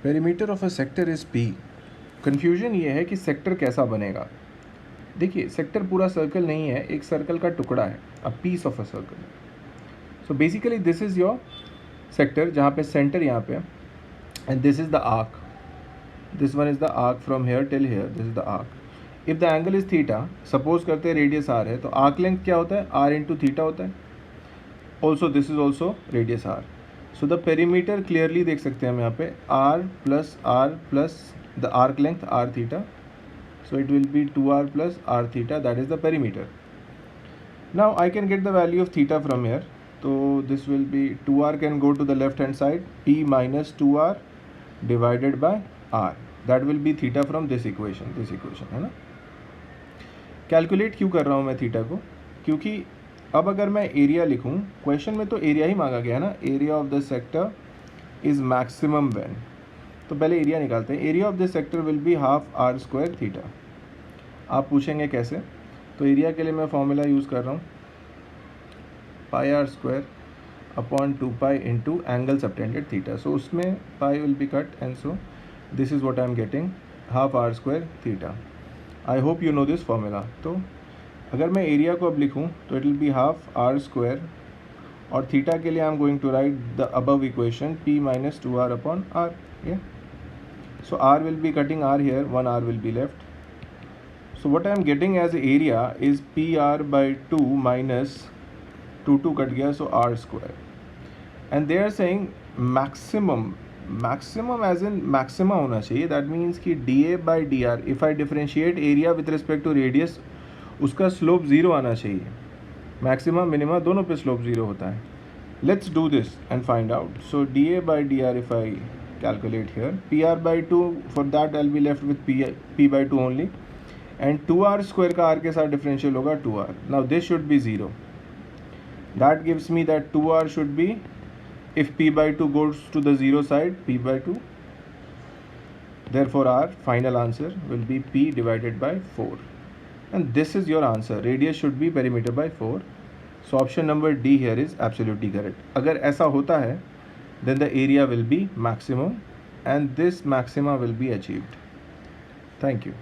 Perimeter of a sector is P. Confusion ये है कि सेक्टर कैसा बनेगा। देखिए, सेक्टर पूरा सर्कल नहीं है, एक सर्कल का टुकड़ा है, a piece of a circle. So basically this is your sector, जहाँ पे सेंटर यहाँ पे, and this is the arc, this one is the arc from here till here, this is the arc. If the angle is theta, suppose करते हैं radius are है, तो arc length क्या होता है, आर इंटू थीटा होता है। Also this is also radius r. So the perimeter clearly देख सकते हैं हम यहाँ पे, r plus the arc length r theta, so it will be 2r plus r theta, that is the perimeter. Now I can get the value of theta from here, so this will be 2r can go to the left hand side, p minus 2r divided by r, that will be theta from this equation है ना। Calculate क्यों कर रहा हूँ मैं theta को, क्योंकि अब अगर मैं एरिया लिखूँ, क्वेश्चन में तो एरिया ही मांगा गया ना, area of the sector is maximum when, तो पहले एरिया निकालते हैं। Area of this sector will be half r square theta. आप पूछेंगे कैसे, तो एरिया के लिए मैं फॉर्मूला यूज़ कर रहा हूँ, pi r square upon 2 pi into angle subtended theta. So उसमें pi will be cut and so this is what I am getting, half r square theta. I hope you know this formula. तो अगर मैं area को अब लिखूँ तो it will be half r square, और theta के लिए I am going to write the above equation, P minus 2r upon r. So r will be cutting r here, 1 r will be left. So what I am getting as area is PR by 2 minus 2 cut गया, so r square. And they are saying maximum as in maxima होना चाहिए, that means कि dA by dr, if I differentiate area with respect to radius, उसका slope 0 आना चाहिए। Maxima minima दोनों पे slope 0 होता है। Let's do this and find out. So dA by dr, if I calculate here, PR by 2, for that I'll be left with P by 2 only, and 2r square का r के साथ differential होगा 2r. Now this should be 0. That gives me that 2r should be, if P by 2 goes to the 0 side, P by 2. Therefore our final answer will be P divided by 4. And this is your answer. Radius should be perimeter by 4. So option number D here is absolutely correct. अगर ऐसा होता है, then the area will be maximum and this maxima will be achieved. Thank you.